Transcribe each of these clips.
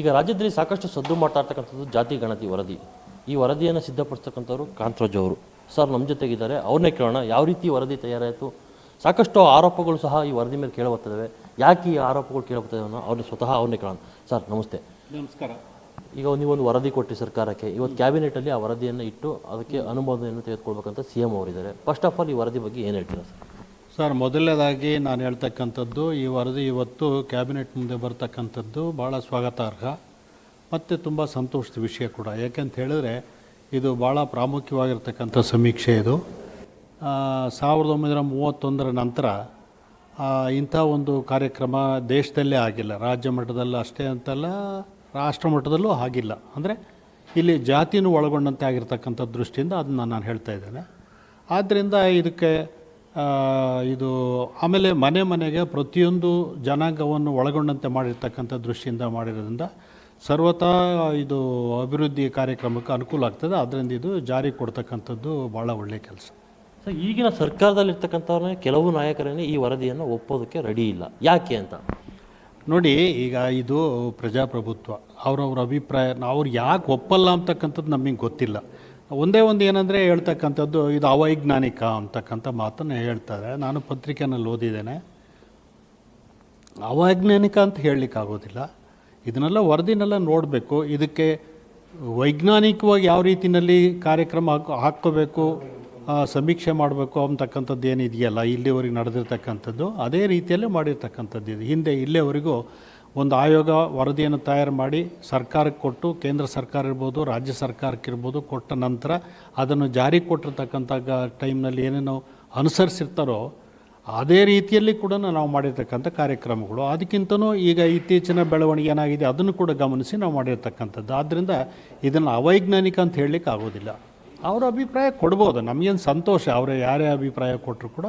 ಈಗ ರಾಜ್ಯದಲ್ಲಿ ಸಾಕಷ್ಟು ಸದ್ದು ಮಾಡ್ತಾ ಇರ್ತಕ್ಕಂಥದ್ದು ಜಾತಿ ಗಣತಿ ವರದಿ. ಈ ವರದಿಯನ್ನು ಸಿದ್ಧಪಡಿಸ್ತಕ್ಕಂಥವ್ರು ಕಾಂತರಾಜು ಅವರು ಸರ್ ನಮ್ಮ ಜೊತೆಗಿದ್ದಾರೆ. ಅವ್ರನ್ನೇ ಕೇಳೋಣ, ಯಾವ ರೀತಿ ವರದಿ ತಯಾರಾಯಿತು, ಸಾಕಷ್ಟು ಆರೋಪಗಳು ಸಹ ಈ ವರದಿ ಮೇಲೆ ಕೇಳಬರ್ತವೆ, ಯಾಕೆ ಈ ಆರೋಪಗಳು ಕೇಳಬರ್ತವೆ ಅನ್ನೋ ಅವ್ರನ್ನೇ ಕೇಳೋಣ. ಸರ್ ನಮಸ್ತೆ. ನಮಸ್ಕಾರ. ಈಗ ನೀವೊಂದು ವರದಿ ಕೊಟ್ಟು ಸರ್ಕಾರಕ್ಕೆ, ಇವತ್ತು ಕ್ಯಾಬಿನೆಟಲ್ಲಿ ಆ ವರದಿಯನ್ನು ಇಟ್ಟು ಅದಕ್ಕೆ ಅನುಮೋದನೆಯನ್ನು ತೆಗೆದುಕೊಳ್ಬೇಕಂತ CM ಅವರಿದ್ದಾರೆ. ಫಸ್ಟ್ ಆಫ್ ಆಲ್ ಈ ವರದಿ ಬಗ್ಗೆ ಏನು ಹೇಳ್ತೀರಾ ಸರ್? ಸರ್, ಮೊದಲನೇದಾಗಿ ನಾನು ಹೇಳ್ತಕ್ಕಂಥದ್ದು, ಈ ವರದಿ ಇವತ್ತು ಕ್ಯಾಬಿನೆಟ್ ಮುಂದೆ ಬರ್ತಕ್ಕಂಥದ್ದು ಭಾಳ ಸ್ವಾಗತಾರ್ಹ ಮತ್ತು ತುಂಬ ಸಂತೋಷದ ವಿಷಯ ಕೂಡ. ಯಾಕೆಂತ ಹೇಳಿದ್ರೆ ಇದು ಭಾಳ ಪ್ರಾಮುಖ್ಯವಾಗಿರ್ತಕ್ಕಂಥ ಸಮೀಕ್ಷೆ. ಇದು 1931 ನಂತರ ಇಂಥ ಒಂದು ಕಾರ್ಯಕ್ರಮ ದೇಶದಲ್ಲೇ ಆಗಿಲ್ಲ. ರಾಜ್ಯ ಮಟ್ಟದಲ್ಲೂ ಅಷ್ಟೇ ಅಂತಲ್ಲ, ರಾಷ್ಟ್ರ ಮಟ್ಟದಲ್ಲೂ ಆಗಿಲ್ಲ. ಅಂದರೆ ಇಲ್ಲಿ ಜಾತಿನೂ ಒಳಗೊಂಡಂತೆ ಆಗಿರ್ತಕ್ಕಂಥ ದೃಷ್ಟಿಯಿಂದ ಅದನ್ನು ನಾನು ಹೇಳ್ತಾ ಇದ್ದೇನೆ. ಆದ್ದರಿಂದ ಇದಕ್ಕೆ ಇದು ಆಮೇಲೆ ಮನೆಗೆ ಪ್ರತಿಯೊಂದು ಜನಾಂಗವನ್ನು ಒಳಗೊಂಡಂತೆ ಮಾಡಿರ್ತಕ್ಕಂಥ ದೃಷ್ಟಿಯಿಂದ ಮಾಡಿರೋದ್ರಿಂದ ಸರ್ವತಾ ಇದು ಅಭಿವೃದ್ಧಿ ಕಾರ್ಯಕ್ರಮಕ್ಕೆ ಅನುಕೂಲ ಆಗ್ತದೆ. ಅದರಿಂದ ಇದು ಜಾರಿ ಕೊಡ್ತಕ್ಕಂಥದ್ದು ಭಾಳ ಒಳ್ಳೆಯ ಕೆಲಸ. ಸೊ ಈಗಿನ ಸರ್ಕಾರದಲ್ಲಿರ್ತಕ್ಕಂಥವ್ರನ್ನೇ ಕೆಲವು ನಾಯಕರನ್ನೇ ಈ ವರದಿಯನ್ನು ಒಪ್ಪೋದಕ್ಕೆ ರೆಡಿ ಇಲ್ಲ, ಯಾಕೆ ಅಂತ ನೋಡಿ. ಈಗ ಇದು ಪ್ರಜಾಪ್ರಭುತ್ವ, ಅವ್ರವ್ರ ಅಭಿಪ್ರಾಯ. ಅವ್ರು ಯಾಕೆ ಒಪ್ಪಲ್ಲ ಅಂತಕ್ಕಂಥದ್ದು ನಮಗೆ ಗೊತ್ತಿಲ್ಲ. ಒಂದೇ ಒಂದು ಏನಂದರೆ ಹೇಳ್ತಕ್ಕಂಥದ್ದು, ಇದು ಅವೈಜ್ಞಾನಿಕ ಅಂತಕ್ಕಂಥ ಮಾತನ್ನು ಹೇಳ್ತಾರೆ. ನಾನು ಪತ್ರಿಕೆಯಲ್ಲಿ ಓದಿದ್ದೇನೆ. ಅವೈಜ್ಞಾನಿಕ ಅಂತ ಹೇಳಲಿಕ್ಕಾಗೋದಿಲ್ಲ. ಇದನ್ನೆಲ್ಲ ವರದಿನೆಲ್ಲ ನೋಡಬೇಕು. ಇದಕ್ಕೆ ವೈಜ್ಞಾನಿಕವಾಗಿ ಯಾವ ರೀತಿಯಲ್ಲಿ ಕಾರ್ಯಕ್ರಮ ಹಾಕ್ಕೋಬೇಕು, ಸಮೀಕ್ಷೆ ಮಾಡಬೇಕು ಅಂತಕ್ಕಂಥದ್ದು ಏನಿದೆಯಲ್ಲ, ಇಲ್ಲಿವರೆಗೆ ನಡೆದಿರ್ತಕ್ಕಂಥದ್ದು ಅದೇ ರೀತಿಯಲ್ಲೇ ಮಾಡಿರ್ತಕ್ಕಂಥದ್ದು. ಇದು ಹಿಂದೆ ಇಲ್ಲಿವರೆಗೂ ಒಂದು ಆಯೋಗ ವರದಿಯನ್ನು ತಯಾರು ಮಾಡಿ ಸರ್ಕಾರಕ್ಕೆ ಕೊಟ್ಟು, ಕೇಂದ್ರ ಸರ್ಕಾರ ಇರ್ಬೋದು, ರಾಜ್ಯ ಸರ್ಕಾರಕ್ಕಿರ್ಬೋದು, ಕೊಟ್ಟ ನಂತರ ಅದನ್ನು ಜಾರಿ ಕೊಟ್ಟಿರ್ತಕ್ಕಂಥ ಟೈಮ್ನಲ್ಲಿ ಏನೇನು ಅನುಸರಿಸಿರ್ತಾರೋ ಅದೇ ರೀತಿಯಲ್ಲಿ ಕೂಡ ನಾವು ಮಾಡಿರ್ತಕ್ಕಂಥ ಕಾರ್ಯಕ್ರಮಗಳು. ಅದಕ್ಕಿಂತನೂ ಈಗ ಇತ್ತೀಚಿನ ಬೆಳವಣಿಗೆ ಏನಾಗಿದೆ ಅದನ್ನು ಕೂಡ ಗಮನಿಸಿ ನಾವು ಮಾಡಿರ್ತಕ್ಕಂಥದ್ದು. ಆದ್ದರಿಂದ ಇದನ್ನು ಅವೈಜ್ಞಾನಿಕ ಅಂತ ಹೇಳಲಿಕ್ಕೆ ಆಗೋದಿಲ್ಲ. ಅವರ ಅಭಿಪ್ರಾಯ ಕೊಡ್ಬೋದು, ನಮಗೇನು ಸಂತೋಷ. ಅವರೇ ಯಾರೇ ಅಭಿಪ್ರಾಯ ಕೊಟ್ಟರು ಕೂಡ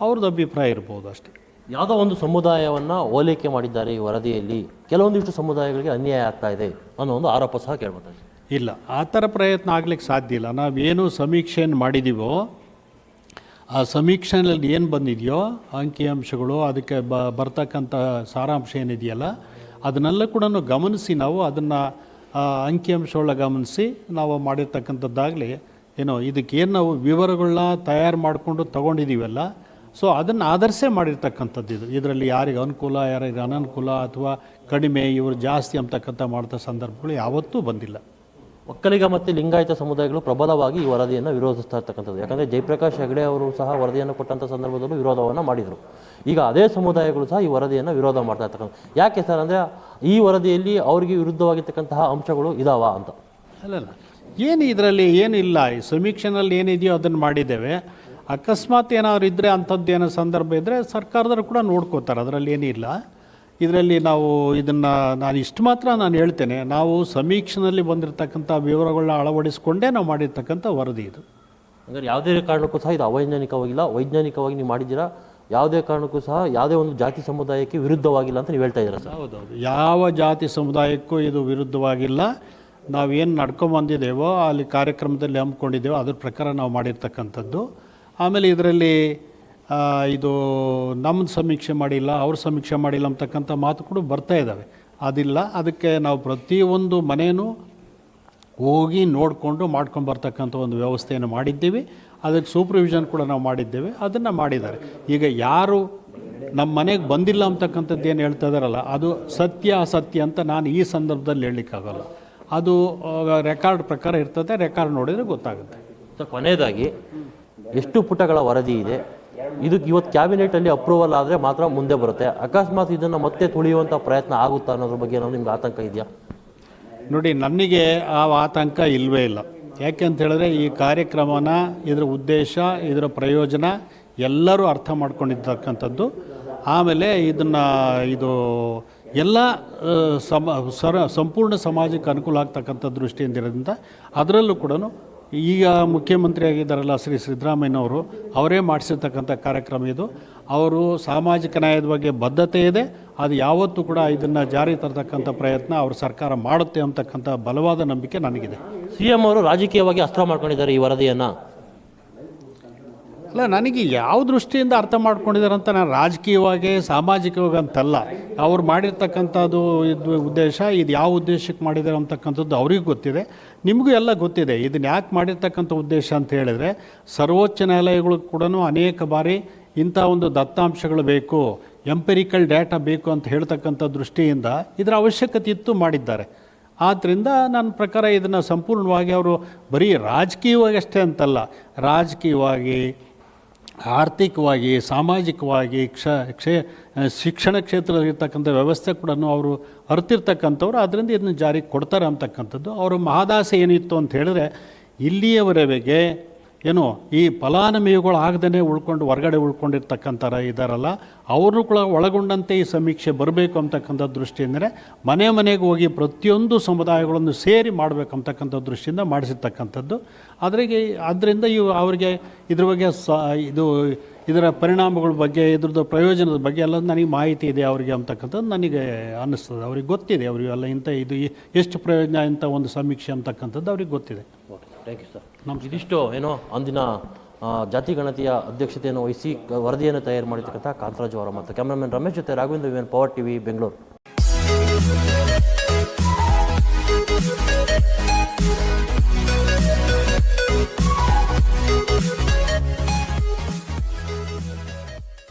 ಅವ್ರದ್ದು ಅಭಿಪ್ರಾಯ ಇರ್ಬೋದು ಅಷ್ಟೇ. ಯಾವುದೋ ಒಂದು ಸಮುದಾಯವನ್ನು ಓಲೈಕೆ ಮಾಡಿದ್ದಾರೆ ಈ ವರದಿಯಲ್ಲಿ, ಕೆಲವೊಂದಿಷ್ಟು ಸಮುದಾಯಗಳಿಗೆ ಅನ್ಯಾಯ ಆಗ್ತಾ ಇದೆ ಅನ್ನೋ ಒಂದು ಆರೋಪ ಸಹ ಕೇಳ್ಬೋದು. ಇಲ್ಲ, ಆ ಥರ ಪ್ರಯತ್ನ ಆಗ್ಲಿಕ್ಕೆ ಸಾಧ್ಯ ಇಲ್ಲ. ನಾವೇನು ಸಮೀಕ್ಷೆಯನ್ನು ಮಾಡಿದ್ದೀವೋ ಆ ಸಮೀಕ್ಷೆಯಲ್ಲಿ ಏನು ಬಂದಿದೆಯೋ ಅಂಕಿಅಂಶಗಳು, ಅದಕ್ಕೆ ಬರ್ತಕ್ಕಂಥ ಸಾರಾಂಶ ಏನಿದೆಯಲ್ಲ ಅದನ್ನೆಲ್ಲ ಕೂಡ ಗಮನಿಸಿ ನಾವು ಅದನ್ನು ಅಂಕಿಅಂಶಗಳ ಗಮನಿಸಿ ನಾವು ಮಾಡಿರ್ತಕ್ಕಂಥದ್ದಾಗಲಿ ಏನೋ ಇದಕ್ಕೇನು ನಾವು ವಿವರಗಳನ್ನ ತಯಾರು ಮಾಡಿಕೊಂಡು ತೊಗೊಂಡಿದ್ದೀವಲ್ಲ, ಸೊ ಅದನ್ನು ಆಧರಿಸೇ ಮಾಡಿರ್ತಕ್ಕಂಥದ್ದು. ಇದರಲ್ಲಿ ಯಾರಿಗೆ ಅನುಕೂಲ, ಯಾರಿಗೆ ಅನನುಕೂಲ ಅಥವಾ ಕಡಿಮೆ, ಇವರು ಜಾಸ್ತಿ ಅಂತಕ್ಕಂಥ ಮಾಡ್ತಾ ಸಂದರ್ಭಗಳು ಯಾವತ್ತೂ ಬಂದಿಲ್ಲ. ಒಕ್ಕಲಿಗ ಮತ್ತು ಲಿಂಗಾಯತ ಸಮುದಾಯಗಳು ಪ್ರಬಲವಾಗಿ ಈ ವರದಿಯನ್ನು ವಿರೋಧಿಸ್ತಾ ಇರ್ತಕ್ಕಂಥದ್ದು. ಯಾಕಂದರೆ ಜಯಪ್ರಕಾಶ್ ಹೆಗಡೆ ಅವರು ಸಹ ವರದಿಯನ್ನು ಕೊಟ್ಟಂಥ ಸಂದರ್ಭದಲ್ಲೂ ವಿರೋಧವನ್ನು ಮಾಡಿದರು. ಈಗ ಅದೇ ಸಮುದಾಯಗಳು ಸಹ ಈ ವರದಿಯನ್ನು ವಿರೋಧ ಮಾಡ್ತಾ ಇರ್ತಕ್ಕಂಥ. ಯಾಕೆ ಸರ್ ಅಂದರೆ ಈ ವರದಿಯಲ್ಲಿ ಅವರಿಗೆ ವಿರುದ್ಧವಾಗಿರ್ತಕ್ಕಂತಹ ಅಂಶಗಳು ಇದಾವ ಅಂತ? ಅಲ್ಲಲ್ಲ, ಏನು ಇದರಲ್ಲಿ ಏನಿಲ್ಲ. ಈ ಸಮೀಕ್ಷೆನಲ್ಲಿ ಏನಿದೆಯೋ ಅದನ್ನು ಮಾಡಿದ್ದೇವೆ. ಅಕಸ್ಮಾತ್ ಏನಾದ್ರು ಇದ್ದರೆ, ಅಂಥದ್ದು ಏನೋ ಸಂದರ್ಭ ಇದ್ದರೆ ಸರ್ಕಾರದವರು ಕೂಡ ನೋಡ್ಕೋತಾರೆ, ಅದರಲ್ಲಿ ಏನಿಲ್ಲ. ಇದರಲ್ಲಿ ನಾನು ಇಷ್ಟು ಮಾತ್ರ ನಾನು ಹೇಳ್ತೇನೆ, ನಾವು ಸಮೀಕ್ಷೆಯಲ್ಲಿ ಬಂದಿರತಕ್ಕಂಥ ವಿವರಗಳನ್ನ ಅಳವಡಿಸಿಕೊಂಡೇ ನಾವು ಮಾಡಿರ್ತಕ್ಕಂಥ ವರದಿ ಇದು. ಅಂದರೆ ಯಾವುದೇ ಕಾರಣಕ್ಕೂ ಸಹ ಇದು ಅವೈಜ್ಞಾನಿಕವಾಗಿಲ್ಲ, ವೈಜ್ಞಾನಿಕವಾಗಿ ನೀವು ಮಾಡಿದ್ದೀರಾ. ಯಾವುದೇ ಕಾರಣಕ್ಕೂ ಸಹ ಯಾವುದೇ ಒಂದು ಜಾತಿ ಸಮುದಾಯಕ್ಕೆ ವಿರುದ್ಧವಾಗಿಲ್ಲ ಅಂತ ನೀವು ಹೇಳ್ತಾ ಇದ್ದೀರಾ ಸರ್? ಹೌದೌದು, ಯಾವ ಜಾತಿ ಸಮುದಾಯಕ್ಕೂ ಇದು ವಿರುದ್ಧವಾಗಿಲ್ಲ. ನಾವೇನು ನಡ್ಕೊಂಬಂದಿದ್ದೇವೋ ಅಲ್ಲಿ ಕಾರ್ಯಕ್ರಮದಲ್ಲಿ ಹಮ್ಮಿಕೊಂಡಿದ್ದೇವೋ ಅದ್ರ ಪ್ರಕಾರ ನಾವು ಮಾಡಿರ್ತಕ್ಕಂಥದ್ದು. ಆಮೇಲೆ ಇದರಲ್ಲಿ ಇದು ನಮ್ಮದು ಸಮೀಕ್ಷೆ ಮಾಡಿಲ್ಲ, ಅವ್ರ ಸಮೀಕ್ಷೆ ಮಾಡಿಲ್ಲ ಅಂತಕ್ಕಂಥ ಮಾತು ಕೂಡ ಬರ್ತಾ ಇದ್ದಾವೆ. ಅದಿಲ್ಲ. ಅದಕ್ಕೆ ನಾವು ಪ್ರತಿಯೊಂದು ಮನೆಯೂ ಹೋಗಿ ನೋಡಿಕೊಂಡು ಮಾಡ್ಕೊಂಡು ಬರ್ತಕ್ಕಂಥ ಒಂದು ವ್ಯವಸ್ಥೆಯನ್ನು ಮಾಡಿದ್ದೀವಿ. ಅದಕ್ಕೆ ಸೂಪರ್ವಿಷನ್ ಕೂಡ ನಾವು ಮಾಡಿದ್ದೇವೆ, ಅದನ್ನು ಮಾಡಿದ್ದಾರೆ. ಈಗ ಯಾರು ನಮ್ಮ ಮನೆಗೆ ಬಂದಿಲ್ಲ ಅಂತಕ್ಕಂಥದ್ದು ಏನು ಹೇಳ್ತಾ ಇದ್ದಾರಲ್ಲ, ಅದು ಸತ್ಯ ಅಸತ್ಯ ಅಂತ ನಾನು ಈ ಸಂದರ್ಭದಲ್ಲಿ ಹೇಳಲಿಕ್ಕಾಗಲ್ಲ. ಅದು ರೆಕಾರ್ಡ್ ಪ್ರಕಾರ ಇರ್ತದೆ, ರೆಕಾರ್ಡ್ ನೋಡಿದರೆ ಗೊತ್ತಾಗುತ್ತೆ. ಸೊ ಕೊನೆಯದಾಗಿ ಎಷ್ಟು ಪುಟಗಳ ವರದಿ ಇದೆ, ಇದಕ್ಕೆ ಇವತ್ತು ಕ್ಯಾಬಿನೆಟಲ್ಲಿ ಅಪ್ರೂವಲ್ ಆದರೆ ಮಾತ್ರ ಮುಂದೆ ಬರುತ್ತೆ. ಅಕಸ್ಮಾತ್ ಇದನ್ನು ಮತ್ತೆ ತುಳಿಯುವಂಥ ಪ್ರಯತ್ನ ಆಗುತ್ತಾ ಅನ್ನೋದ್ರ ಬಗ್ಗೆ ನಿಮ್ಗೆ ಆತಂಕ ಇದೆಯಾ? ನೋಡಿ, ನನಗೆ ಆ ಆತಂಕ ಇಲ್ಲವೇ ಇಲ್ಲ. ಯಾಕೆ ಅಂತ ಹೇಳಿದ್ರೆ ಈ ಕಾರ್ಯಕ್ರಮನ, ಇದರ ಉದ್ದೇಶ, ಇದರ ಪ್ರಯೋಜನ ಎಲ್ಲರೂ ಅರ್ಥ ಮಾಡ್ಕೊಂಡಿರ್ತಕ್ಕಂಥದ್ದು. ಆಮೇಲೆ ಇದು ಎಲ್ಲ ಸಂಪೂರ್ಣ ಸಮಾಜಕ್ಕೆ ಅನುಕೂಲ ಆಗ್ತಕ್ಕಂಥ ದೃಷ್ಟಿಯಿಂದ ಇರೋದ್ರಿಂದ, ಅದರಲ್ಲೂ ಕೂಡ ಈಗ ಮುಖ್ಯಮಂತ್ರಿ ಆಗಿದ್ದಾರಲ್ಲ ಶ್ರೀ ಸಿದ್ದರಾಮಯ್ಯನವರು, ಅವರೇ ಮಾಡಿಸಿರ್ತಕ್ಕಂಥ ಕಾರ್ಯಕ್ರಮ ಇದು. ಅವರು ಸಾಮಾಜಿಕ ನ್ಯಾಯದ ಬಗ್ಗೆ ಬದ್ಧತೆ ಇದೆ. ಅದು ಯಾವತ್ತೂ ಕೂಡ ಇದನ್ನು ಜಾರಿ ತರತಕ್ಕಂಥ ಪ್ರಯತ್ನ ಅವ್ರ ಸರ್ಕಾರ ಮಾಡುತ್ತೆ ಅಂತಕ್ಕಂಥ ಬಲವಾದ ನಂಬಿಕೆ ನನಗಿದೆ. CM ಅವರು ರಾಜಕೀಯವಾಗಿ ಅಸ್ತ್ರ ಮಾಡ್ಕೊಂಡಿದ್ದಾರೆ ಈ ವರದಿಯನ್ನು. ಅಲ್ಲ, ನನಗೆ ಯಾವ ದೃಷ್ಟಿಯಿಂದ ಅರ್ಥ ಮಾಡ್ಕೊಂಡಿದ್ದಾರೆ ಅಂತ ನಾನು ರಾಜಕೀಯವಾಗಿ ಸಾಮಾಜಿಕವಾಗಿ ಅಂತಲ್ಲ, ಅವ್ರು ಮಾಡಿರ್ತಕ್ಕಂಥದ್ದು ಇದು ಉದ್ದೇಶ, ಇದು ಯಾವ ಉದ್ದೇಶಕ್ಕೆ ಮಾಡಿದ್ದಾರೆ ಅಂತಕ್ಕಂಥದ್ದು ಅವ್ರಿಗೆ ಗೊತ್ತಿದೆ, ನಿಮಗೂ ಎಲ್ಲ ಗೊತ್ತಿದೆ. ಇದನ್ನು ಯಾಕೆ ಮಾಡಿರ್ತಕ್ಕಂಥ ಉದ್ದೇಶ ಅಂತ ಹೇಳಿದರೆ, ಸರ್ವೋಚ್ಚ ನ್ಯಾಯಾಲಯಗಳು ಕೂಡ ಅನೇಕ ಬಾರಿ ಇಂಥ ಒಂದು ದತ್ತಾಂಶಗಳು ಬೇಕು, ಎಂಪೆರಿಕಲ್ ಡೇಟಾ ಬೇಕು ಅಂತ ಹೇಳ್ತಕ್ಕಂಥ ದೃಷ್ಟಿಯಿಂದ ಇದರ ಅವಶ್ಯಕತೆ ಇತ್ತು, ಮಾಡಿದ್ದಾರೆ. ಆದ್ದರಿಂದ ನನ್ನ ಪ್ರಕಾರ ಇದನ್ನು ಸಂಪೂರ್ಣವಾಗಿ ಅವರು ಬರೀ ರಾಜಕೀಯವಾಗಿ ಅಷ್ಟೇ ಅಂತಲ್ಲ, ರಾಜಕೀಯವಾಗಿ, ಆರ್ಥಿಕವಾಗಿ, ಸಾಮಾಜಿಕವಾಗಿ, ಶಿಕ್ಷಣ ಕ್ಷೇತ್ರದಲ್ಲಿರ್ತಕ್ಕಂಥ ವ್ಯವಸ್ಥೆ ಕೂಡ ಅವರು ಅರ್ತಿರ್ತಕ್ಕಂಥವ್ರು. ಅದರಿಂದ ಇದನ್ನು ಜಾರಿಗೆ ಕೊಡ್ತಾರೆ ಅಂತಕ್ಕಂಥದ್ದು ಅವರ ಮಹದಾಸೆ ಏನಿತ್ತು ಅಂತ ಹೇಳಿದ್ರೆ, ಇಲ್ಲಿಯವರೆಗೆ ಏನು ಈ ಫಲಾನುಭವಿಗಳು ಆಗದೇ ಹೊರಗಡೆ ಉಳ್ಕೊಂಡಿರ್ತಕ್ಕಂಥರ ಇದ್ದಾರಲ್ಲ, ಅವ್ರನ್ನೂ ಕೂಡ ಒಳಗೊಂಡಂತೆ ಈ ಸಮೀಕ್ಷೆ ಬರಬೇಕು ಅಂತಕ್ಕಂಥ ದೃಷ್ಟಿಯಿಂದಲೇ ಮನೆ ಮನೆಗೆ ಹೋಗಿ ಪ್ರತಿಯೊಂದು ಸಮುದಾಯಗಳನ್ನು ಸೇರಿ ಮಾಡಬೇಕಂತಕ್ಕಂಥ ದೃಷ್ಟಿಯಿಂದ ಮಾಡಿಸಿರ್ತಕ್ಕಂಥದ್ದು. ಅದರಿಂದ ಅವರಿಗೆ ಇದ್ರ ಬಗ್ಗೆ ಇದರ ಪರಿಣಾಮಗಳ ಬಗ್ಗೆ, ಇದ್ರದ್ದು ಪ್ರಯೋಜನದ ಬಗ್ಗೆ ಎಲ್ಲ ನನಗೆ ಮಾಹಿತಿ ಇದೆ ಅವರಿಗೆ ಅಂತಕ್ಕಂಥದ್ದು ನನಗೆ ಅನ್ನಿಸ್ತದೆ. ಅವ್ರಿಗೆ ಗೊತ್ತಿದೆ, ಅವರಿಗೆ ಎಲ್ಲ ಇದು ಎಷ್ಟು ಪ್ರಯೋಜನ ಇಂಥ ಒಂದು ಸಮೀಕ್ಷೆ ಅಂತಕ್ಕಂಥದ್ದು ಅವ್ರಿಗೆ ಗೊತ್ತಿದೆ. Okay, thank you sir. ಇದಿಷ್ಟು ಏನೋ ಅಂದಿನ ಜಾತಿ ಗಣತಿಯ ಅಧ್ಯಕ್ಷತೆಯನ್ನು ವಹಿಸಿ ವರದಿಯನ್ನು ತಯಾರು ಮಾಡಿರ್ತಕ್ಕಂಥ ಕಾಂತರಾಜು ಅವರ ಮತ್ತು ಕ್ಯಾಮ್ರಾಮನ್ ರಮೇಶ್ ಜೊತೆ Raghavendra VN, power TV, Bengaluru.